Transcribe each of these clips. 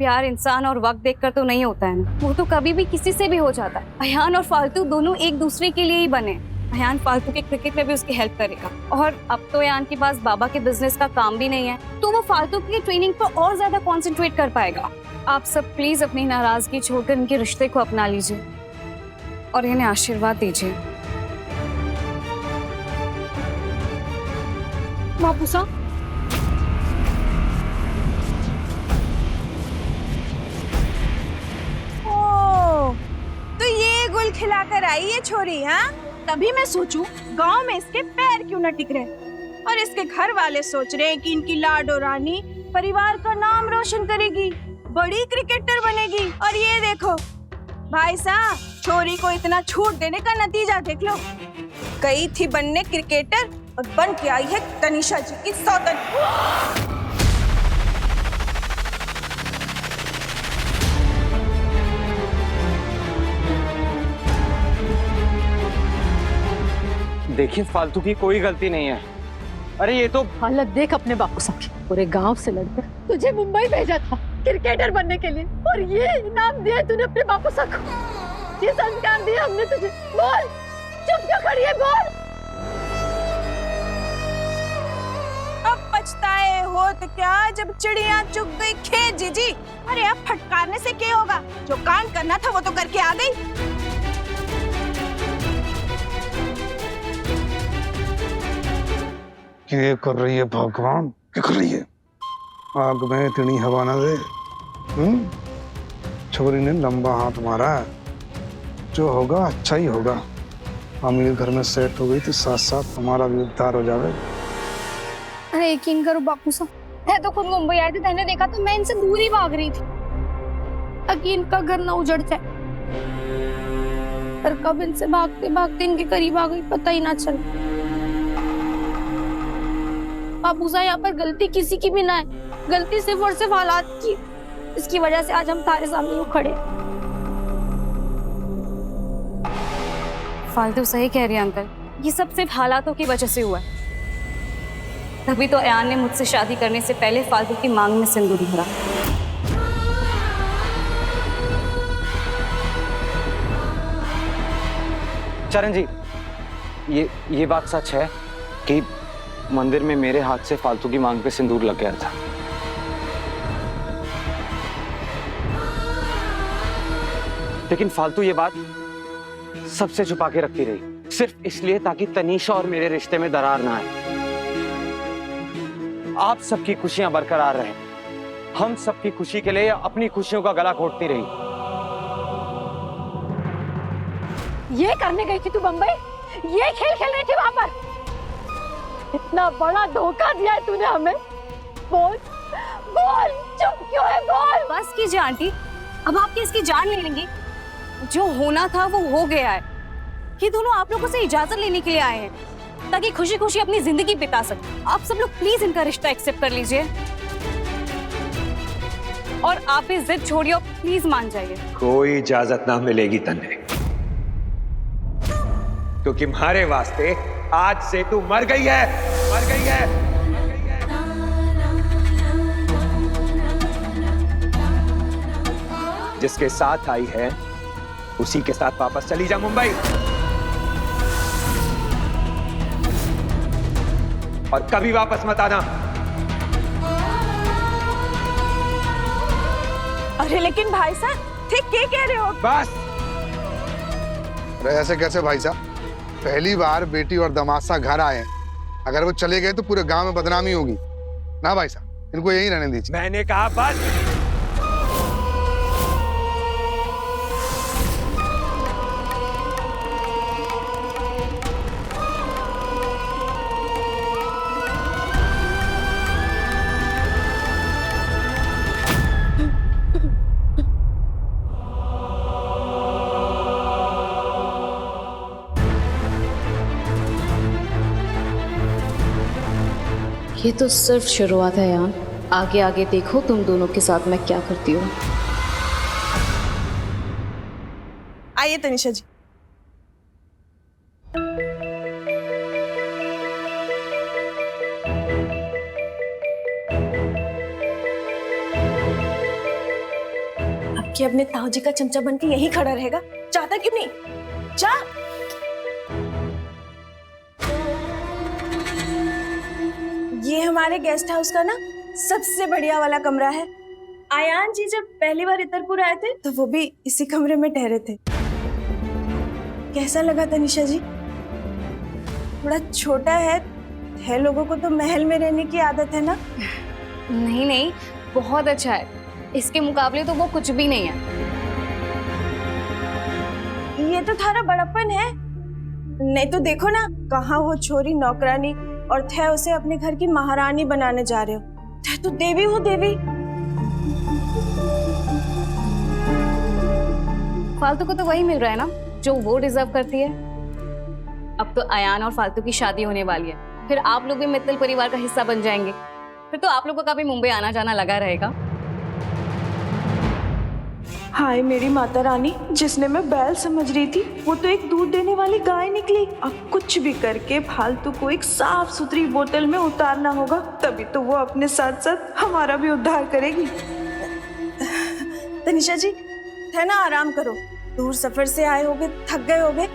प्यार इंसान और वक्त देखकर तो नहीं होता है ना, वो तो कभी भी किसी से भी हो जाता है। अयान और फालतू दोनों एक दूसरे के लिए ही बने। अयान फालतू के क्रिकेट में भी उसकी हेल्प करेगा, और अब तो अयान के पास बाबा के बिजनेस का काम भी नहीं है, तो वो फालतू की ट्रेनिंग पर और ज्यादा कंसंट्रेट कर पाएगा। आप सब प्लीज अपनी नाराजगी छोड़कर इनके रिश्ते को अपना लीजिए और इन्हें आशीर्वाद दीजिए। बापूसा, तो ये गुल खिलाकर आई है छोरी, हाँ? तभी मैं सोचूं गांव में इसके पैर क्यों न टिक रहे, और इसके घर वाले सोच रहे हैं कि इनकी लाडो रानी परिवार का नाम रोशन करेगी, बड़ी क्रिकेटर बनेगी। और ये देखो भाई साहब, छोरी को इतना छूट देने का नतीजा देख लो। गई थी बनने क्रिकेटर और बन के आई है तनिषा जी की सौतन। देखिए, फालतू की कोई गलती नहीं है। अरे ये तो हालत देख अपने बापू साहब, पूरे गांव से लड़कर तुझे मुंबई भेजा था क्रिकेटर बनने के लिए, और ये इनाम दिया तूने अपने बापू साहब को। ये संस्कार दिया हमने तुझे। बोल, चुप क्यों खड़ी है, बोल। अब पछताए हो तो क्या, जब चिड़िया चुग गई खेत जीजी। अरे अब फटकारने से क्या होगा, जो कांड करना था वो तो करके आ गई। क्या कर रही है भगवान, क्या कर रही है? आग में इतनी हवा ना दे। छोरी ने लंबा हाथ मारा है, जो होगा अच्छा ही होगा। अमीर घर में सेट हो गई तो साथ साथ हमारा भी उद्धार हो जावे। अरे यकीन करो बापू साहब, मैं तो खुद मुंबई आई थी, मैंने देखा तो मैं इनसे दूर ही भाग रही थी ताकि इनका घर ना उजड़ जाए, पर कब इनसे भागते भागते इनके करीब आ गई पता ही ना चला। बापू साहब, यहाँ पर गलती किसी की भी ना है, गलती सिर्फ और सिर्फ हालात की। इसकी वजह से आज हम तारे सामने यूं खड़े। फालतू सही कह रही है अंकल, ये सब सिर्फ हालातों की वजह से हुआ है। तभी तो अयान ने मुझसे शादी करने से पहले फालतू की मांग में सिंदूर भरा। चरण जी, ये बात सच है कि मंदिर में मेरे हाथ से फालतू की मांग पे सिंदूर लग गया था। लेकिन फालतू ये बात सबसे छुपा के रखती रही, सिर्फ इसलिए ताकि तनीषा और मेरे रिश्ते में दरार ना आए। आप सबकी खुशियां बरकरार रहे, हम सबकी खुशी के लिए अपनी खुशियों का गला घोटती रही। ये करने गई थी तू बम्बई, ये खेल खेल रही थी वहां पर। इतना बड़ा धोखा दिया है तूने हमें। बोल बोल, चुप क्यों है, बोल। बस कीजिए आंटी, अब आप इसकी जान ले लेंगी। जो होना था वो हो गया है। ये दोनों आप लोगों से इजाजत लेने के लिए आए हैं ताकि खुशी खुशी अपनी जिंदगी बिता सके। आप सब लोग प्लीज इनका रिश्ता एक्सेप्ट कर लीजिए और आप इस जिद छोड़िए और प्लीज मान जाइए। कोई इजाजत ना मिलेगी तन्ने, क्योंकि हमारे वास्ते आज से तू मर गई है, मर गई है, मर गई है। जिसके साथ आई है उसी के साथ वापस चली जा मुंबई, और कभी वापस मत आना। अरे लेकिन भाई साहब, ठीक क्या कह रहे हो? बस। अरे ऐसे कैसे भाई साहब, पहली बार बेटी और दामाद सा घर आए, अगर वो चले गए तो पूरे गांव में बदनामी होगी ना भाई साहब, इनको यहीं रहने दीजिए। मैंने कहा बस। ये तो सिर्फ शुरुआत है यार, आगे आगे देखो तुम दोनों के साथ मैं क्या करती हूँ। आइए तनिषा जी। कि अपने ताऊ जी का चमचा बन के यही खड़ा रहेगा? चाहता क्यों नहीं? जा। ये हमारे गेस्ट हाउस का ना सबसे बढ़िया वाला कमरा है। आयान जी जब पहली बार इतरपुर आए थे तो वो भी इसी कमरे में ठहरे थे। कैसा लगा तनिषा जी? थोड़ा छोटा है लोगों को तो महल में रहने की आदत है ना। नहीं नहीं, बहुत अच्छा है। इसके मुकाबले तो वो कुछ भी नहीं है। ये तो थारा बड़प्पन है। नहीं तो देखो ना, कहाँ वो छोरी नौकरानी और थे उसे अपने घर की महारानी बनाने जा रहे हो। थे तो देवी हो देवी। फालतू को तो वही मिल रहा है ना जो वो डिजर्व करती है। अब तो अयान और फालतू की शादी होने वाली है, फिर आप लोग भी मित्तल परिवार का हिस्सा बन जाएंगे। फिर तो आप लोगों का भी मुंबई आना जाना लगा रहेगा। हाय मेरी माता रानी, जिसने मैं बैल समझ रही थी वो तो एक दूध देने वाली गाय निकली। अब कुछ भी करके फालतू को एक साफ सुथरी बोतल में उतारना होगा, तभी तो वो अपने साथ साथ हमारा भी उद्धार करेगी। तनिषा जी, है ना, आराम करो। दूर सफर से आए होगे, थक गए होगे।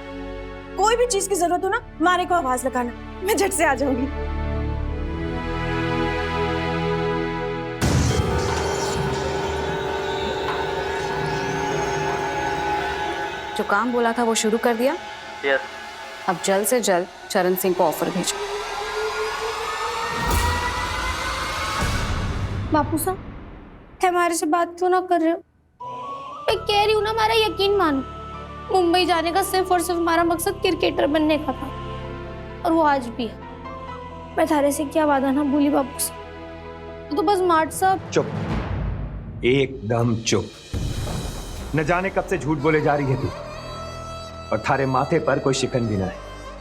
कोई भी चीज की जरूरत हो ना, मारे को आवाज लगाना, मैं झट से आ जाऊंगी। जो काम बोला था वो शुरू कर दिया? यस। अब जल्द से जल्द चरण सिंह को ऑफर भेजो। बापू साहब, हमारे से बात क्यों ना कर रहे हो? मैं कह रही हूँ ना, हमारा यकीन मानो। मुंबई जाने का सिर्फ और सिर्फ हमारा मकसद क्रिकेटर बनने का था, और वो आज भी है। मैं थारे से क्या वादा ना भूली बापू साहब। तो बस मार्ट साहब। चुप, एकदम चुप। न जाने कब से झूठ बोले जा रही है तू, और थारे माथे पर कोई शिकन भी ना है।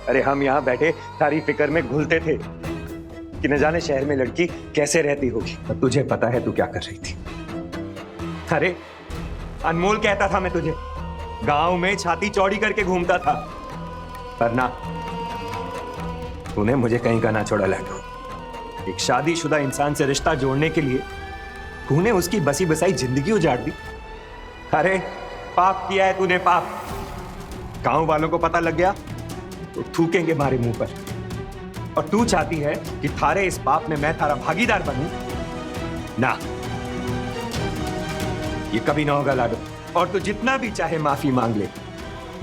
अरे हम यहाँ बैठे थारी फिक्र में घुलते थे कि न जाने शहर में लड़की कैसे रहती होगी, और तुझे पता है तू क्या कर रही थी। अरे अनमोल कहता था मैं तुझे, गांव में छाती चौड़ी करके घूमता था, पर ना, तूने मुझे कहीं का ना छोड़ा लाडो। एक शादीशुदा इंसान से रिश्ता जोड़ने के लिए तूने उसकी बसी बसाई जिंदगी उजाड़ दी। अरे पाप किया है तूने, पाप। गांव वालों को पता लग गया तो थूकेंगे मारे मुंह पर, और तू चाहती है कि थारे इस पाप में मैं थारा भागीदार बनूं? ना, ये कभी ना होगा लाडो। और तू जितना भी चाहे माफी मांग ले,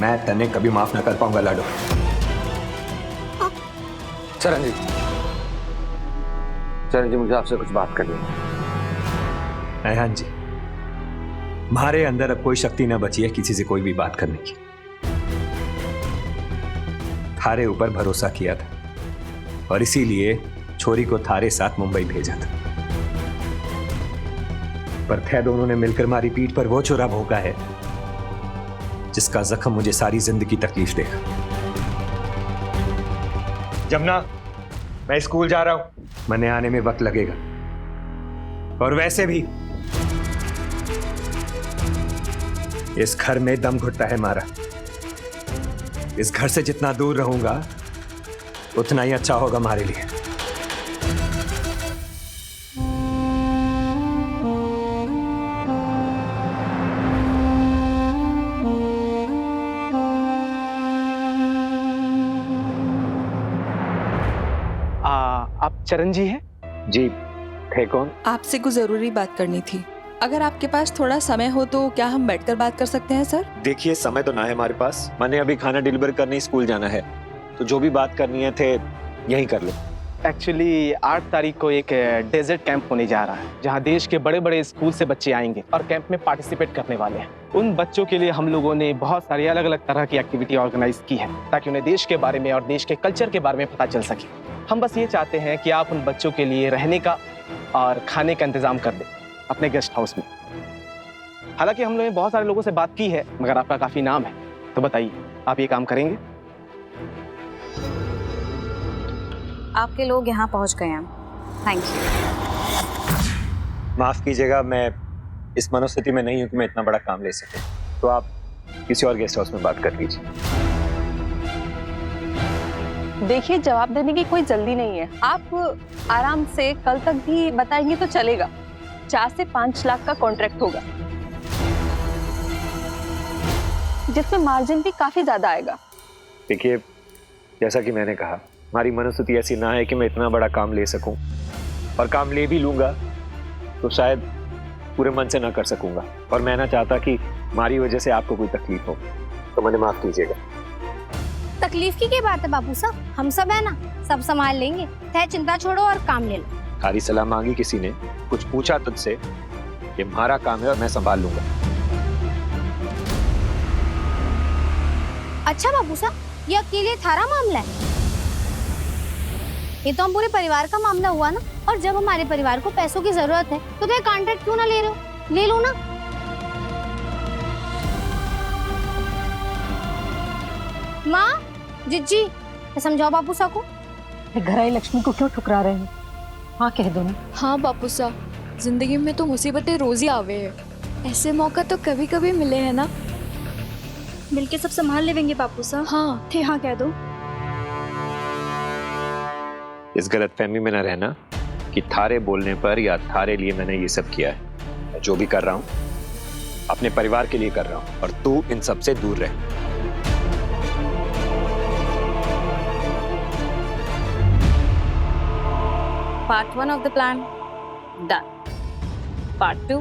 मैं तने कभी माफ ना कर पाऊंगा लाडो। चरण जी, मुझे आपसे कुछ बात करनी है। अयान जी, हमारे अंदर अब कोई शक्ति ना बची है किसी से कोई भी बात करने की। थारे ऊपर भरोसा किया था, और इसीलिए छोरी को थारे साथ मुंबई भेजा था, पर थे दोनों ने मिलकर मारी पीठ पर वो छुरा भोंका है जिसका जख्म मुझे सारी जिंदगी तकलीफ देगा। जमुना, मैं स्कूल जा रहा हूं, मने आने में वक्त लगेगा, और वैसे भी इस घर में दम घुटता है मारा। इस घर से जितना दूर रहूंगा उतना ही अच्छा होगा हमारे लिए। आप चरण जी हैं? जी, थे कौन? आपसे कुछ जरूरी बात करनी थी। अगर आपके पास थोड़ा समय हो तो क्या हम बैठकर बात कर सकते हैं सर? देखिए, समय तो ना है हमारे पास। मैंने अभी खाना डिलीवर करने स्कूल जाना है, तो जो भी बात करनी है थे यही कर लो। एक्चुअली 8 तारीख को एक डेजर्ट कैंप होने जा रहा है, जहां देश के बड़े बड़े स्कूल से बच्चे आएंगे और कैंप में पार्टिसिपेट करने वाले हैं। उन बच्चों के लिए हम लोगों ने बहुत सारी अलग अलग तरह की एक्टिविटी ऑर्गेनाइज की है, ताकि उन्हें देश के बारे में और देश के कल्चर के बारे में पता चल सके। हम बस ये चाहते हैं कि आप उन बच्चों के लिए रहने का और खाने का इंतजाम कर दें अपने गेस्ट हाउस में। हालांकि हम लोगों ने बहुत सारे लोगों से बात की है, मगर आपका काफी नाम है, तो बताइए आप ये काम करेंगे? आपके लोग यहाँ पहुँच गए हैं। Thank you. माफ कीजिएगा, मैं इस मनोस्थिति में नहीं हूं कि मैं इतना बड़ा काम ले सके, तो आप किसी और गेस्ट हाउस में बात कर लीजिए। देखिए, जवाब देने की कोई जल्दी नहीं है। आप आराम से कल तक भी बताएंगे तो चलेगा। 4 से 5 लाख का कॉन्ट्रैक्ट होगा। जिसमें मार्जिन भी काफी ज्यादा आएगा। देखिए, जैसा कि मैंने कहा, हमारी मनोस्थिति ऐसी ना है कि मैं इतना बड़ा काम ले सकूं, और काम ले भी लूंगा तो शायद पूरे मन से ना कर सकूंगा, और मैं ना चाहता कि हमारी वजह से आपको कोई तकलीफ हो, तो मुझे माफ कीजिएगा। तकलीफ की क्या बात है बापू साहब, हम सब है ना, सब संभाल लेंगे। तय चिंता छोड़ो और काम ले लो। सारी सलाह मांगी किसी ने, कुछ पूछा तुझसे, ये हमारा काम है और मैं संभाल लूंगा। अच्छा बापू साहब, ये अकेले थारा मामला है? ये तो हम पूरे परिवार का मामला हुआ ना। और जब हमारे परिवार को पैसों की जरूरत है तो ये कॉन्ट्रैक्ट क्यों ना ले रहे हो? ले लो ना। माँ, जिज्जी, समझाओ बापू साहब को। घर आई लक्ष्मी को क्यों ठुकरा रहे हैं? हाँ कह दो ना। हाँ बापू साहब, जिंदगी में तो मुसीबतें रोज ही आवे है, ऐसे मौका तो कभी कभी मिले हैं ना। मिलके सब संभाल लेंगे बापू साहब। हाँ थे हाँ कह दो। इस गलतफहमी में न रहना कि थारे बोलने पर या थारे लिए मैंने ये सब किया है। मैं जो भी कर रहा हूँ अपने परिवार के लिए कर रहा हूँ, और तू इन सब से दूर रह। Part 1 of the plan done. Part 2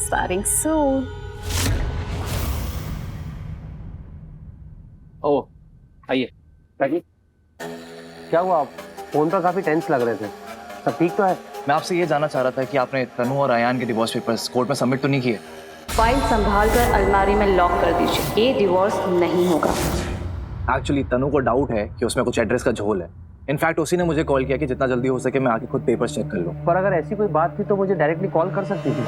starting soon. ओ, आइए बैठिए। क्या हुआ? आप फोन पर काफी टेंस लग रहे थे, सब ठीक तो है? मैं आपसे ये जानना चाह रहा था कि आपने तनु और अयान के डिवोर्स पेपर्स कोर्ट में सबमिट तो नहीं किए? फाइल संभाल कर अलमारी में लॉक कर दीजिए, ये डिवोर्स नहीं होगा। एक्चुअली तनु को डाउट है कि उसमें कुछ एड्रेस का झोल है। इनफैक्ट उसी ने मुझे कॉल किया कि जितना जल्दी हो सके मैं आके खुद पेपर्स चेक कर लूँ। पर अगर ऐसी कोई बात थी तो मुझे डायरेक्टली कॉल कर सकती थी।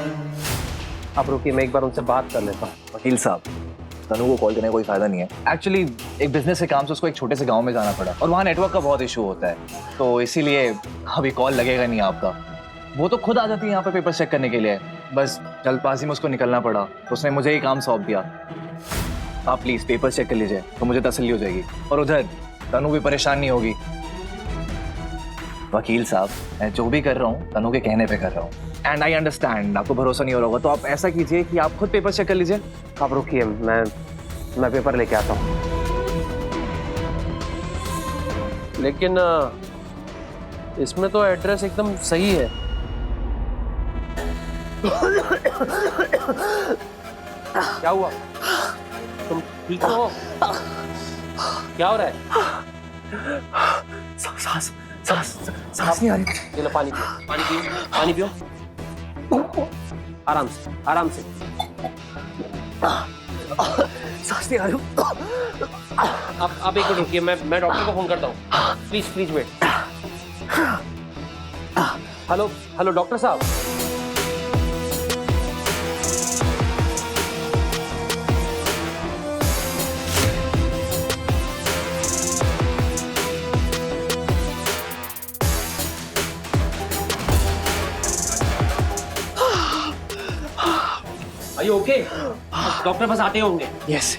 आप रुकिए, मैं एक बार उनसे बात कर लेता हूँ। वकील साहब, तनु को कॉल करने का कोई फायदा नहीं है। एक्चुअली एक बिजनेस के काम से उसको एक छोटे से गांव में जाना पड़ा, और वहाँ नेटवर्क का बहुत इशू होता है, तो इसीलिए अभी कॉल लगेगा नहीं आपका। वो तो खुद आ जाती है यहाँ पे पेपर चेक करने के लिए, बस जल्दबाजी में उसको निकलना पड़ा, तो उसने मुझे ही काम सौंप दिया। आप प्लीज पेपर चेक कर लीजिए तो मुझे तसल्ली हो जाएगी, और उधर तनु भी परेशान नहीं होगी। वकील साहब, मैं जो भी कर रहा हूँ तनु के कहने पे कर रहा हूँ, एंड आई अंडरस्टैंड आपको भरोसा नहीं हो रहा होगा, तो आप ऐसा कीजिए कि आप खुद पेपर चेक कर लीजिए। आप रुकिए, मैं पेपर लेके आता हूँ। लेकिन इसमें तो एड्रेस एकदम सही है। क्या हुआ? तुम ठीक हो? क्या हो रहा है? सांस नहीं आ रही। ये लो पानी पियो, पानी पियो, पानी पियो। आराम से, आराम से। सांस नहीं आ रही। आप एक मिनट रुकिए, मैं डॉक्टर को फोन करता हूँ। Please wait. हेलो डॉक्टर साहब। Are you okay? डॉक्टर बस आते होंगे। यस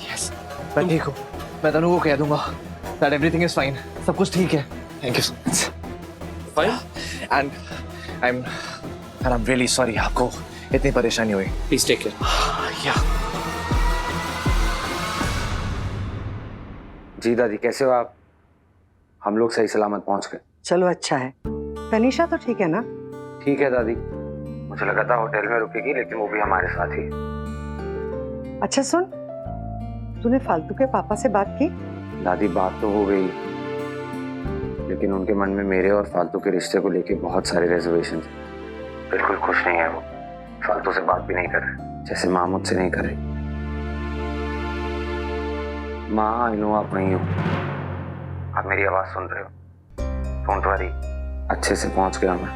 मैं ठीक हूँ। मैं तनु को कह दूंगा that everything is fine, सब कुछ ठीक है। Thank you so much. Fine? And I'm really sorry आपको इतनी परेशानी हुई। Please take care. जी दादी, कैसे हो आप? हम लोग सही सलामत पहुंच गए। चलो अच्छा है। तनीषा तो ठीक है ना? ठीक है दादी, मुझे लगा था होटल में रुकेगी, लेकिन वो भी हमारे साथ ही। अच्छा सुन, तूने फालतू के पापा से बात की? दादी बात तो हो गई, लेकिन उनके मन में मेरे और फालतू के रिश्ते को लेके बहुत सारे रिजर्वेशन थे। बिल्कुल खुश नहीं है वो, फालतू से बात भी नहीं कर रहे, जैसे माँ मुझसे नहीं कर रही। माँ, आई नो आप वहीं हो, आप मेरी आवाज सुन रहे हो। डोंट वरी, अच्छे से पहुंच गया मैं,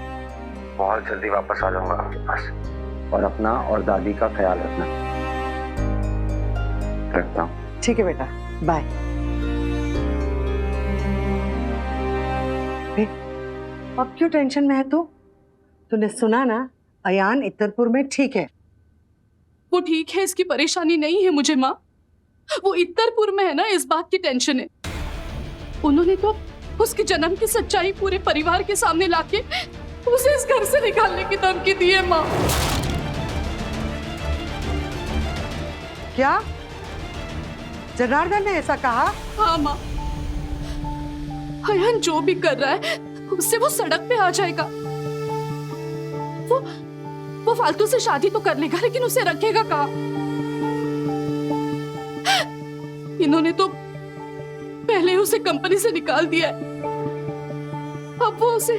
बहुत जल्दी वापस आ जाऊंगा आपके पास, और अपना और दादी का ख्याल रखना। रखता हूँ। ठीक है बेटा, बाय। अब क्यों टेंशन में है तू? तूने सुना ना, अयान इत्तरपुर में ठीक है। वो ठीक है, इसकी परेशानी नहीं है मुझे माँ। वो इत्तरपुर में है ना, इस बात की टेंशन है। उन्होंने तो उसके जन्म की सच्चाई पूरे परिवार के सामने लाके उसे इस घर से निकालने की धमकी दी है माँ। क्या? जनार्दन ने ऐसा कहा? हाँ माँ, अयान जो भी कर रहा है उससे वो सड़क पे आ जाएगा। वो फालतू से शादी तो कर लेगा, लेकिन उसे रखेगा कहाँ? इन्होंने तो पहले उसे कंपनी से निकाल दिया है, अब वो उसे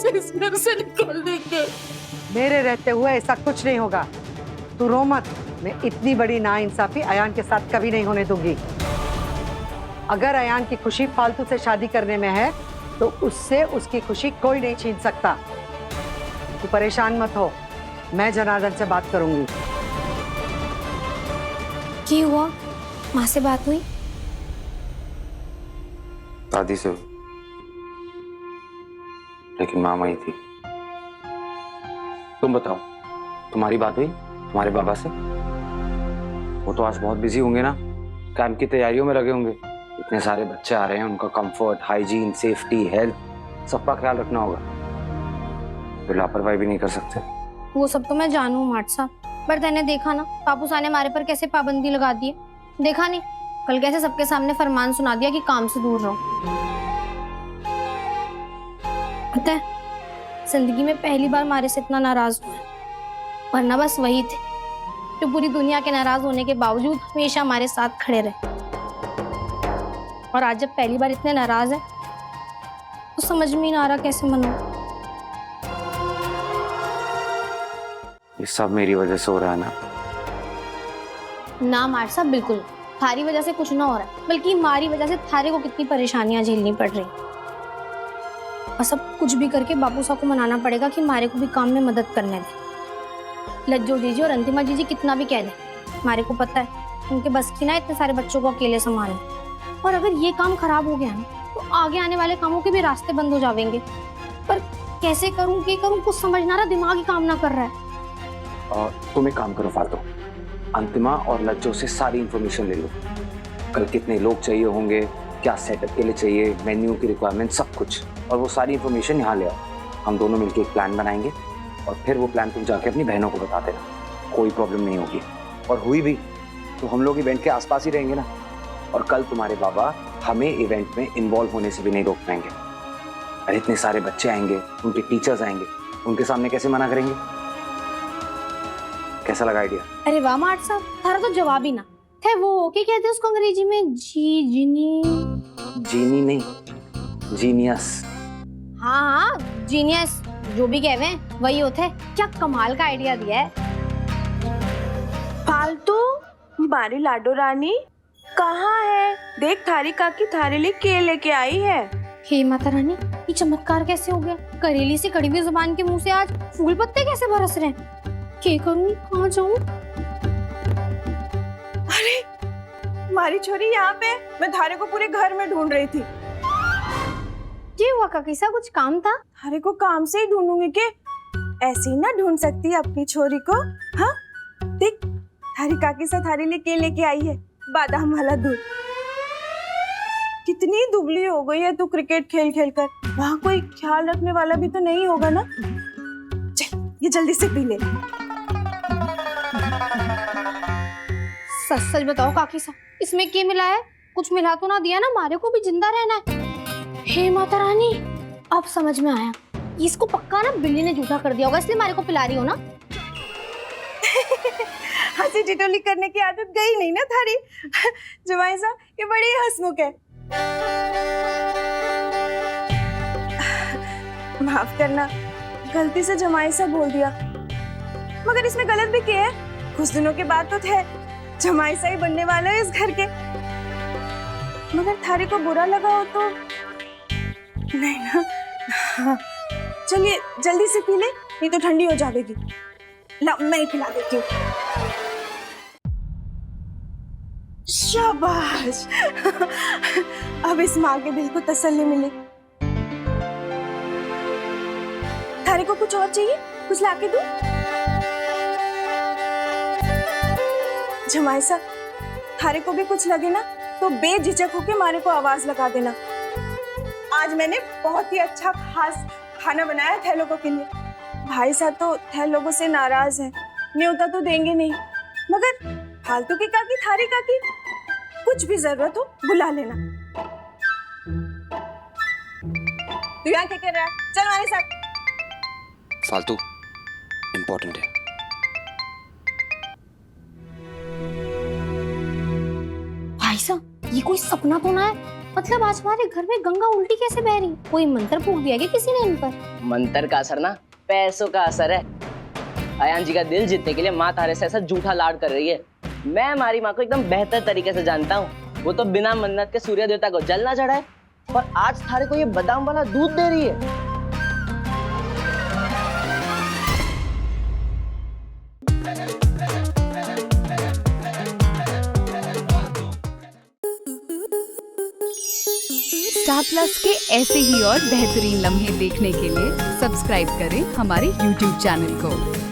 इस घर से निकाल देंगे। मेरे रहते हुए ऐसा कुछ नहीं होगा। तू रो मत, मैं इतनी बड़ी नाइंसाफी अयान के साथ कभी नहीं होने दूंगी। अगर अयान की खुशी फालतू से शादी करने में है तो उससे उसकी खुशी कोई नहीं छीन सकता। तू परेशान मत हो, मैं जनार्दन से बात करूंगी। क्या हुआ? माँ से बात हुई? दादी से, लेकिन माँ वही थी। तुम बताओ, तुम्हारी बात हुई तुम्हारे बाबा से? वो तो आज बहुत बिजी होंगे ना, कैंप की तैयारियों में लगे होंगे। इतने सारे बच्चे आ रहे हैं, उनका कंफर्ट, हाइजीन, सेफ्टी, हेल्थ सबका ख्याल रखना होगा। तो लापरवाही भी नहीं कर सकते। वो सब तो मैं जानू माट साहब, पर तैने देखा ना पापू सा ने हमारे पर कैसे पाबंदी लगा दी है? देखा नहीं कल कैसे सबके सामने फरमान सुना दिया कि काम से दूर रहो। पता है, जिंदगी में पहली बार हमारे से इतना नाराज हुआ, वरना बस वही थे जो पूरी दुनिया के नाराज होने के बावजूद हमेशा हमारे साथ खड़े रहे। और आज जब पहली बार इतने नाराज है तो समझ में ही ना आ रहा कैसे मनाऊं। ये सब मेरी वजह से हो रहा है ना? ना मार साहब, बिल्कुल थारी वजह से कुछ ना हो रहा है, बल्कि हमारी वजह से थारे को कितनी परेशानियां झेलनी पड़ रही। और सब कुछ भी करके बापू साहब को मनाना पड़ेगा कि हमारे को भी काम में मदद करने दें। लज्जो जीजी और अंतिमा जीजी कितना भी कह दें, हमारे को पता है उनके बस की ना इतने सारे बच्चों को अकेले संभालना। और अगर ये काम खराब हो गया ना तो आगे आने वाले कामों के भी रास्ते बंद हो जाएंगे। पर कैसे करूं, क्या करूं, कुछ समझना रहा, दिमाग ही काम ना कर रहा है। और तुम एक काम करो फालतू, अंतिमा और लज्जो से सारी इंफॉर्मेशन ले लो। कल कितने लोग चाहिए होंगे, क्या सेटअप के लिए चाहिए, मेन्यू की रिक्वायरमेंट, सब कुछ। और वो सारी इंफॉर्मेशन यहाँ ले आओ। हम दोनों मिलकर एक प्लान बनाएंगे और फिर वो प्लान तुम जाके अपनी बहनों को बता देना। कोई प्रॉब्लम नहीं होगी, और हुई भी तो हम लोग इवेंट के आसपास ही रहेंगे ना। और कल तुम्हारे बाबा हमें इवेंट में इन्वॉल्व होने से भी नहीं रोक पाएंगे। अरे इतने सारे बच्चे आएंगे, उनके टीचर्स आएंगे, उनके सामने कैसे मना करेंगे? कैसा लगा आइडिया? अरे वाह माट साहब, थारा तो जवाब ही ना थे। वो क्या कहते हैं उसको अंग्रेजी में? जीनी नहीं, जीनियस। हाँ, जीनियस जो भी कहवे वही होते हैं। क्या कमाल का आइडिया दिया है। फालतू हमारी लाडो रानी कहाँ है? देख थारी काकी थारे लिए के लेके आई है। हे माता रानी, ये चमत्कार कैसे हो गया? करेली से कड़वी जुबान के मुंह से आज फूल पत्ते कैसे बरस रहे हैं? क्या करूं, कहाँ जाऊं? अरे हमारी छोरी यहाँ पे, मैं थारे को पूरे घर में ढूंढ रही थी। ये हुआ काकी सा, कुछ काम था? थारे को काम से ही ढूंढूंगी के? ऐसे ही ना ढूंढ सकती है अपनी छोरी को? हाँ देख, थारी काकी सा थारे लिए के लेके आई है, बादाम वाला दूध। कितनी दुबली हो गई है तू क्रिकेट खेल खेल कर। वहाँ कोई ख्याल रखने वाला भी तो नहीं होगा ना? चल ये जल्दी से पी ले। सच सच बताओ काकी सा, इसमें क्या मिला है? कुछ मिला तो ना दिया ना? हमारे को भी जिंदा रहना है। हे माता रानी, अब समझ में आया, इसको पक्का ना बिल्ली ने झूठा कर दिया होगा, इसलिए हमारे को पिला रही हो ना। हंसी टिटोली करने की आदत गई नहीं ना थारी। जवाई साहब ये बड़ी हंसमुख है। माफ करना, गलती से जमाई साहब बोल दिया, मगर इसमें गलत भी क्या है? कुछ दिनों के बाद तो थे जमाई साहब बनने वाले हैं इस घर के। मगर थारी को बुरा लगा हो तो नहीं ना? हाँ। चलिए जल्दी से पी ले, नहीं तो ठंडी हो जाएगी। ला मैं ही पिला देती हूँ। शाबाश। अब इस माँ के दिल को तसल्ली मिली। थारे को कुछ और चाहिए? कुछ लाके दूं? जमाई साहब, थारे को भी कुछ लगे ना तो बेझिझक होके मारे को आवाज लगा देना। आज मैंने बहुत ही अच्छा खास खाना बनाया थे लोगों के लिए। भाई साहब तो थे लोगों से नाराज हैं, न्योता तो देंगे नहीं, मगर फालतू की काकी, थारी काकी, कुछ भी जरूरत हो बुला लेना। तू यहाँ क्या कर रहा है? चल हमारे साथ। फालतू इम्पोर्टेंट है। भाई साहब, ये कोई सपना तो ना है? मतलब आज हमारे घर में गंगा उल्टी कैसे बह रही? कोई मंत्र फूंक दिया क्या किसी ने इन पर? मंत्र का असर ना पैसों का असर है। अयान जी का दिल जीतने के लिए माँ तारे से ऐसा झूठा लाड कर रही है। मैं हमारी माँ को एकदम बेहतर तरीके से जानता हूँ। वो तो बिना मन्नत के सूर्य देवता को जल ना चढ़ाए, और आज थारे को ये बादाम वाला दूध दे रही है। स्टार प्लस के ऐसे ही और बेहतरीन लम्हे देखने के लिए सब्सक्राइब करें हमारे YouTube चैनल को।